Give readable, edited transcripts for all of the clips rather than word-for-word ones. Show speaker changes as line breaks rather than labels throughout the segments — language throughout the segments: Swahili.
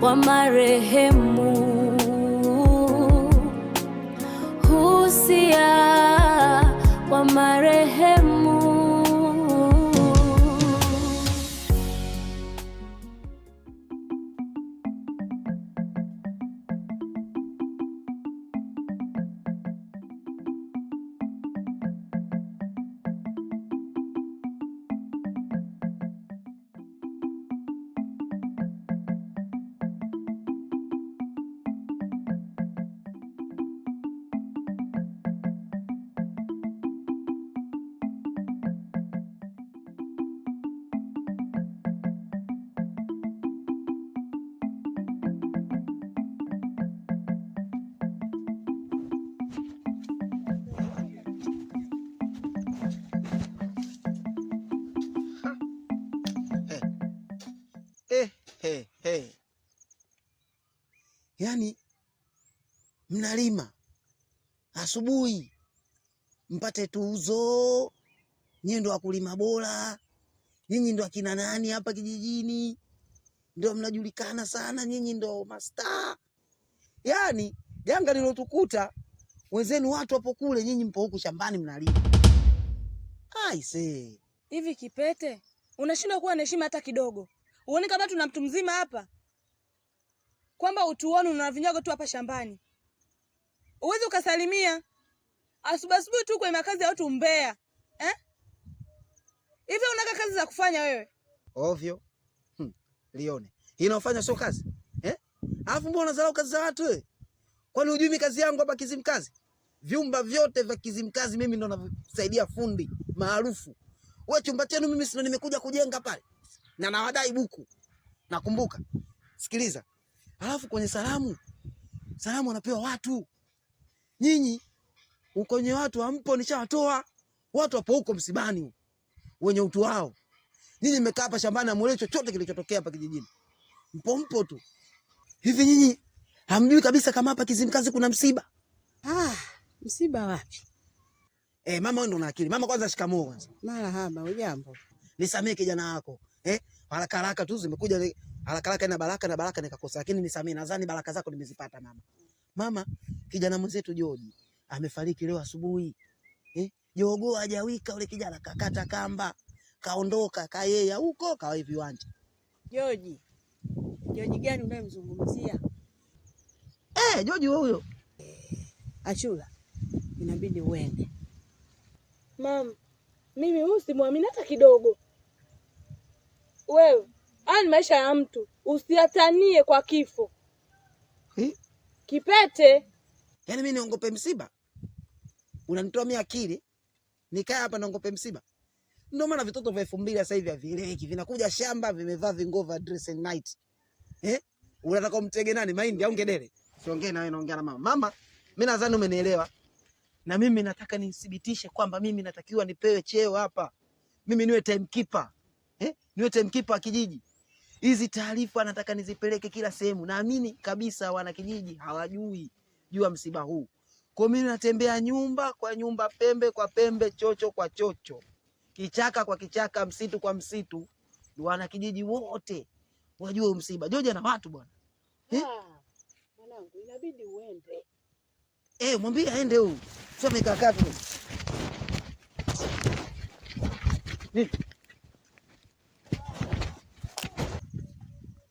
wa marehemu, husia wa marehemu.
Yaani mnalima asubuhi mpate tuzo, nyinyi ndo wakulima bora, nyinyi ndo akina nani hapa kijijini, ndo mnajulikana sana, nyinyi ndo mastaa. Yaani janga lilotukuta wenzenu watu hapo kule, nyinyi mpo huku shambani mnalima. Aise,
hivi Kipete, unashindwa kuwa na heshima hata kidogo? Uone kama tuna mtu mzima hapa, kwamba utuone unavinyago tu hapa shambani. Uwezi ukasalimia asubuhi tu kwa makazi ya watu mbea. Hivi unaka kazi za kufanya wewe?
Ovyo. Lione. Inaofanya sio kazi. Alafu mbona unadharau kazi za watu wewe? Kwani hujui mimi kazi yangu hapa Kizimkazi? Vyumba vyote vya Kizimkazi mimi ndo nasaidia fundi maarufu. Wewe chumba chenu mimi sio nimekuja kujenga pale. Na nawadai buku. Nakumbuka. Sikiliza. Alafu kwenye salamu wanapewa watu. Nyinyi ukonye watu hampo, nishawatoa. Watu hapo huko msibani wenye utu wao. Nyinyi mmekaa hapa shambani amuelewi chochote kilichotokea hapa kijijini. Mpo tu. Hivi nyinyi hamjui kabisa kama hapa Kizimkazi kuna msiba?
Msiba wapi?
Mama wewe ndo una akili. Mama kwanza shikamoo kwanza.
Marahaba, ujambo?
Nisamee kijana wako. Haraka tu zimekuja haraka ina baraka nikakosa, lakini nisamee, nadhani baraka zako nimezipata mama. Mama, kijana mwenzetu George amefariki leo asubuhi. Jogoo hajawika ule kijana kakata kamba. Kaondoka kayeye huko kawa viwanja.
George gani unayemzungumzia?
George huyo.
Achula, inabidi uende.
Mama, mimi usimwamini hata kidogo. Wewe, haya ni maisha ya mtu, usiatanie kwa kifo. Kipete.
Yaani mimi niongope msiba? Unanitoa mimi akili? Nikaa hapa naongope msiba? Ndio maana vitoto vya 2000 sasa hivi havieleweki, vinakuja shamba vimevaa vingova dress and night. Unataka umtege nani, mahindi au ngedere? Siongee na wewe, naongea na mama. Mama, mimi nadhani umenielewa. Na mimi nataka nithibitishe kwamba mimi natakiwa nipewe cheo hapa. Mimi niwe timekeeper. Niwe timekeeper wa kijiji. Hizi taarifa nataka nizipeleke kila sehemu. Naamini kabisa wana kijiji hawajui jua msiba huu. Kwa mimi natembea nyumba kwa nyumba, pembe kwa pembe, chocho kwa chocho, kichaka kwa kichaka, msitu kwa msitu, wana kijiji wote wajue msiba. George na watu bwana.
Mwanangu, inabidi uende.
Mwambie aende huyu. Sio mikakaa tu.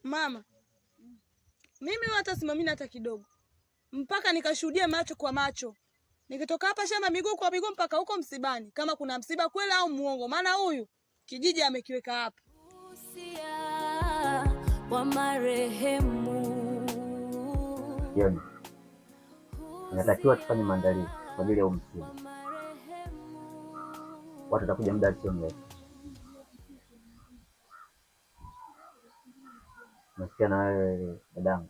Mama, mimi hata simamini hata kidogo, mpaka nikashuhudia macho kwa macho. Nikitoka hapa shamba miguu kwa miguu mpaka huko msibani, kama kuna msiba kweli au muongo, maana huyu kijiji amekiweka hapa.
Husia wa marehemu.
Jioni inatakiwa tufanye maandalizi kwa ajili ya msiba. Watu watakuja muda sio mrefu. Nasikia na wewe dadangu.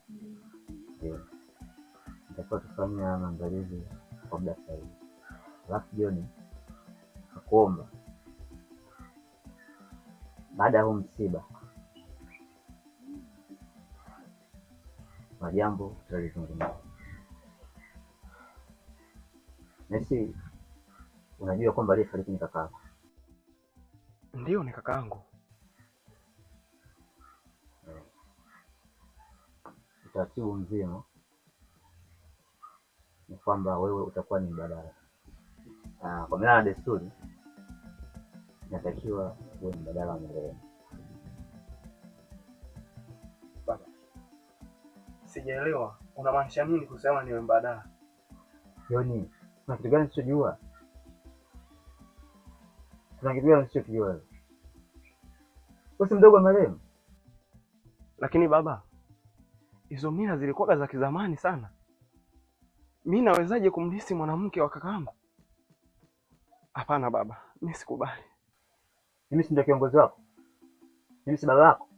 Ndio. Nitakuwa tufanye maandalizi kwa muda sahihi. Alafu jioni nakuomba baada ya huu msiba majambo tutalizungumza. Nesi, unajua kwamba aliyefariki ni kaka yako?
Ndio, ni kaka yangu.
utaratibu mzima ni kwamba wewe utakuwa ni mbadala. Kwa mila na desturi inatakiwa uwe ni mbadala wa marehemu.
Baba, sijaelewa unamaanisha nini kusema niwe mbadala?
Yoni, kuna kitu gani usichojua? Kuna kitu gani usichokijua wewe? Wewe si mdogo wa marehemu.
Lakini baba, hizo mila zilikuwa za kizamani sana. Mimi nawezaje kumlisi mwanamke wa kakaangu? Hapana baba, mimi sikubali.
Mimi si ndio kiongozi wako? Mimi si baba yako?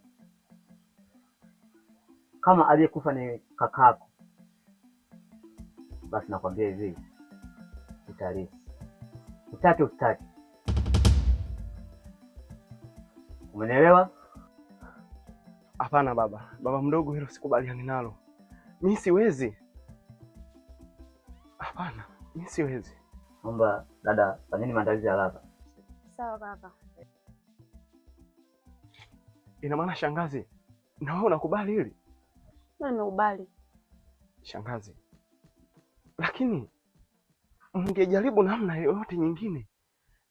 Kama aliyekufa ni kakako, basi nakwambia hivi, utalisi. Utaki usitaki. Umenielewa?
Hapana baba, baba mdogo, hilo sikubaliani nalo. Mimi siwezi. Hapana, mimi siwezi.
Naomba dada, fanyeni maandalizi ya haraka.
Sawa kaka.
Ina maana shangazi, na wewe unakubali hili?
Mimi nimekubali.
Shangazi, lakini mngejaribu namna yoyote nyingine.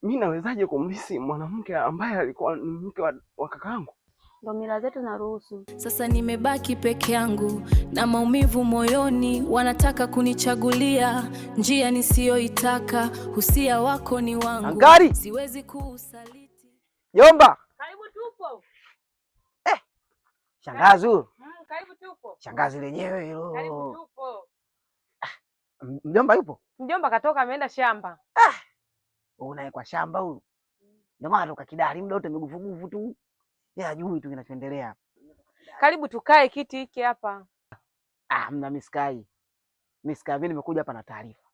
Mimi nawezaje kumlisi mwanamke ambaye alikuwa ni mke wa kakaangu?
Ndio mila zetu zinaruhusu.
Sasa nimebaki peke yangu na maumivu moyoni, wanataka kunichagulia njia nisiyoitaka. Husia wako ni wangu,
Angari!
Siwezi kuusaliti.
Jomba!
Karibu tupo.
Shangazi huyo.
Karibu tupo.
Shangazi lenyewe hilo.
Karibu tupo.
Mjomba yupo?
Mjomba katoka ameenda shamba.
Unaye kwa shamba huyu. Ndio maana toka kidari muda wote migufugufu tu. Yeye hajui tu kinachoendelea.
Karibu tukae kiti hiki hapa.
Mna miskai. Miskai, mimi nimekuja hapa na taarifa.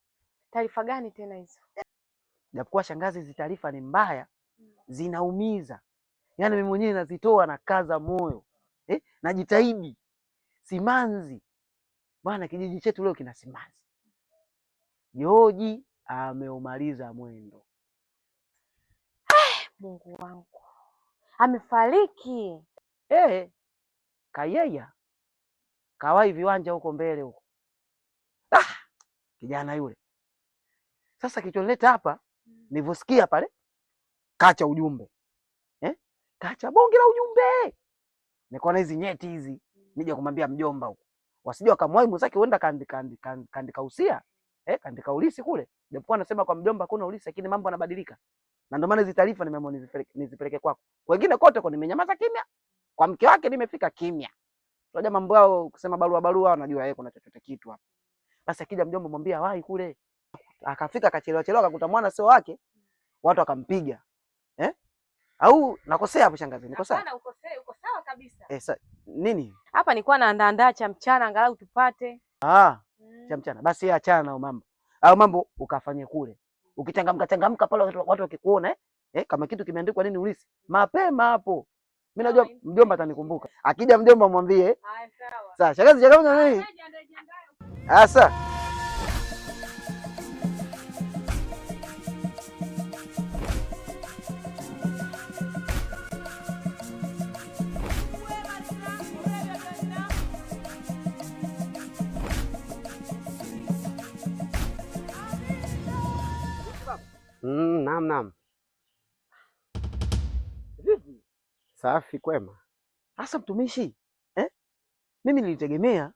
Taarifa gani tena hizo?
Japokuwa shangazi, hizi taarifa ni mbaya, zinaumiza. Yaani mimi mwenyewe nazitoa na kaza moyo. Najitahidi. Simanzi. Bwana, kijiji chetu leo kina simanzi. Joji ameumaliza mwendo.
Mungu wangu. Amefariki.
Kayeya. Kawai viwanja huko mbele huko. Kijana yule. Sasa kilichonileta hapa, nilivyosikia pale kacha ujumbe. Kacha bonge la ujumbe. Nikaona hizi nyeti hizi, nije kumwambia mjomba huko. Wasije wakamwai mwenzake huenda kaandika usia. Kaandika ulisi kule. Ndipo anasema kwa mjomba kuna ulisi, lakini mambo yanabadilika. Na ndio maana hizi taarifa nimeamua nizipeleke kwako. Wengine kote kwa nimenyamaza kimya. Kwa mke wake nimefika kimya. Unajua mambo yao kusema barua wanajua yeye kuna chochote kitu hapa. Basi akija mjomba mwambie wahi kule. Akafika akachelewa akakuta mwana sio wake. Watu wakampiga. Au nakosea hapo shangazi? Nikosea?
Hapana, ukosea, uko sawa kabisa.
Nini?
Hapa nilikuwa naandaa cha mchana angalau tupate.
Cha mchana. Basi yeye achana na mambo. Au mambo ukafanye kule. Ukichangamka pale watu wakikuona kama kitu kimeandikwa nini ulisi. Mapema hapo. Mimi najua mjomba atanikumbuka. Akija mjomba mwambie.
Sawa.
Sawa, shangazi chakula nini? Asa.
Naam.
Vipi?
Safi, kwema.
Sasa mtumishi, mimi nilitegemea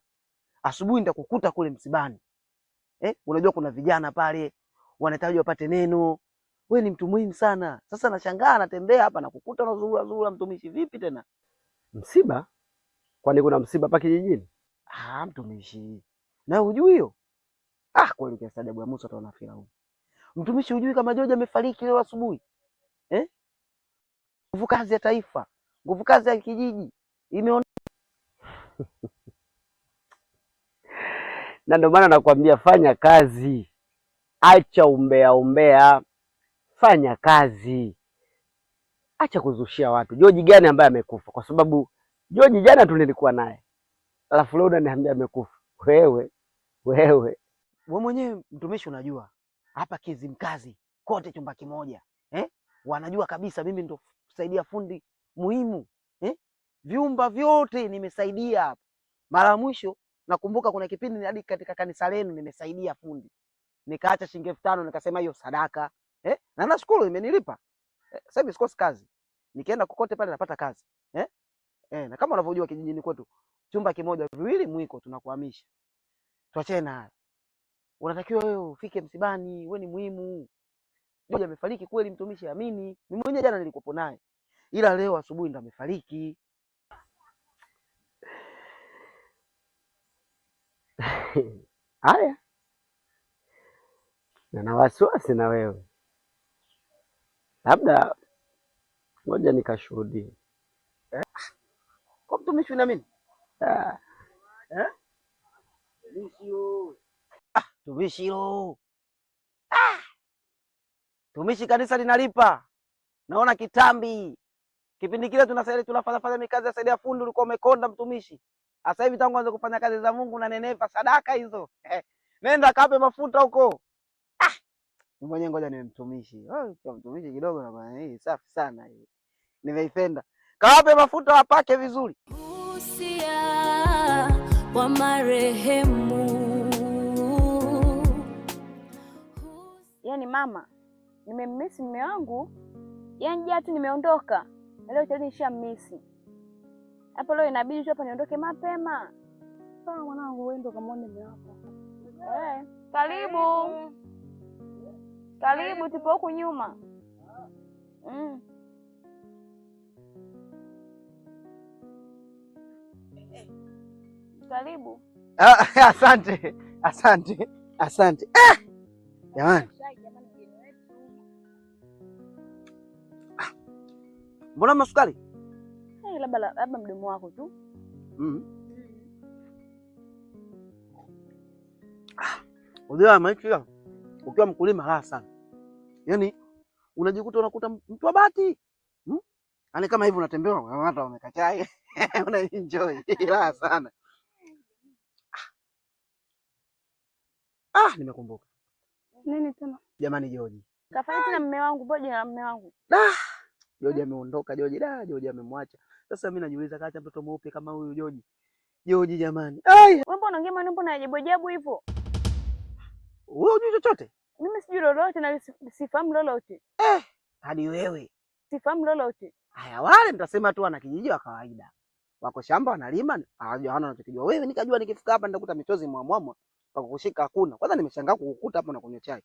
asubuhi nitakukuta kule msibani. Unajua kuna vijana pale wanahitaji wapate neno. Wewe ni mtu muhimu sana. Sasa nashangaa natembea hapa na kukuta unazurura mtumishi, vipi tena?
Msiba? Kwani kuna msiba hapa kijijini?
Mtumishi. Na hujui hiyo? Kweli kiasi ajabu ya Musa utaona Firauni. Mtumishi, hujui kama George amefariki leo asubuhi? Nguvu kazi ya taifa, nguvu kazi ya kijiji imeona.
Na ndio maana nakwambia fanya kazi. Acha umbea. Fanya kazi. Acha kuzushia watu. George gani ambaye amekufa? Kwa sababu George jana tu nilikuwa naye. Alafu leo unaniambia amekufa. Wewe
mwenyewe mtumishi, unajua hapa Kizimkazi kote chumba kimoja. Wanajua kabisa mimi ndo kusaidia fundi muhimu. Vyumba vyote nimesaidia hapa. Mara mwisho Nakumbuka kuna kipindi hadi katika kanisa lenu nimesaidia fundi. Nikaacha shilingi 5,000 nikasema hiyo sadaka. Na nashukuru imenilipa. Sasa hivi sikosi kazi. Nikienda kokote pale napata kazi. Na kama unavyojua kijijini kwetu chumba kimoja viwili mwiko tunakuhamisha. Tuachane na haya. Unatakiwa wewe ufike msibani, wewe ni muhimu. Joji amefariki kweli mtumishi, amini. Mimi mwenyewe jana nilikuwa naye. Ila leo asubuhi ndo amefariki.
Haya. Na wasiwasi na wewe. Labda ngoja nikashuhudie.
Kwa mtumishi unaamini? Tumishi hilo. Tumishi kanisa linalipa. Naona kitambi. Kipindi kile tunafanya mikazi ya saidia fundi ulikuwa umekonda mtumishi. Sasa hivi tangu anze kufanya kazi za Mungu na nenepa sadaka hizo. Nenda kape mafuta huko. Mimi mwenyewe ngoja niwe mtumishi. Kwa mtumishi kidogo na bwana hii safi sana hii. Nimeipenda. Kawape mafuta wapake vizuri.
Usia wa marehemu.
Yaani mama, nimemmisi mume wangu. Yaani jana tu nimeondoka. Leo tena nishammisi. Hapo leo inabidi tu hapa niondoke mapema.
Sawa mwanangu, wewe ndo kama mume wako.
Karibu. Karibu tupo huku nyuma. Karibu.
Asante. Jamani. Mbona masukari?
Labda mdomo wako tu.
Unajua maisha ukiwa mkulima raha sana. Yaani unajikuta unakuta mtu wa bahati. Yaani kama hivi unatembea watu wameka chai. Una enjoy. Raha sana. Nimekumbuka.
Nini tena?
Jamani Joji.
Kafanya tena mume wangu, boje na mume wangu.
Joji ameondoka, Joji amemwacha. Sasa mimi najiuliza kaacha mtoto mweupe kama huyu Joji. Joji jamani.
Wewe mbona unaongea maneno mbona ajabu hivyo?
Wewe hujui chochote?
Mimi sijui lolote na sifahamu lolote.
Hadi wewe.
Sifahamu lolote.
Haya wale nitasema tu wana kijiji wa kawaida. Wako shamba wanalima, hawajua hana wanachokijua. Wewe nikajua nikifika hapa nitakuta michozi mwamwamwa, pa kukushika hakuna. Kwanza nimeshangaa kukukuta hapo na kunywa chai.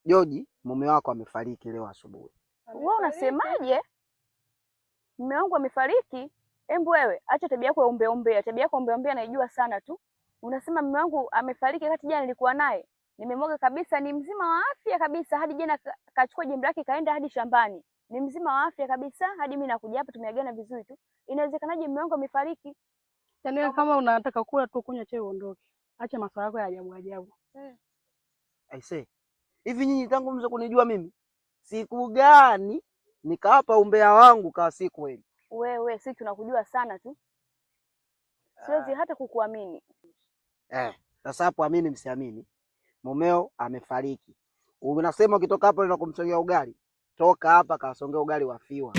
Joji, mume wako amefariki leo asubuhi.
Wewe unasemaje? Mume wangu amefariki? Embu wewe, acha tabia yako ya ombeombea. Tabia yako ombeombea naijua sana tu. Unasema mume wangu amefariki wakati jana nilikuwa naye. Nimemwaga kabisa, ni mzima wa afya kabisa. Hadi jana kachukua jembe lake kaenda hadi shambani. Ni mzima wa afya kabisa. Hadi mimi nakuja hapa tumeagana vizuri tu. Inawezekanaje mume wangu amefariki?
Yaani kama unataka kula tu kunywa chai uondoke. Acha maswala yako ya ajabu.
I say, hivi nyinyi tangu mwanzo kunijua mimi? Siku gani nikawapa umbea wangu kwa siku kweli?
Wewe sisi tunakujua sana tu. Siwezi hata kukuamini.
Sasa hapo amini msiamini. Mumeo amefariki. Unasema ukitoka hapo unaenda kumsongea ugali. Toka hapa kasongea ugali wa fiwa.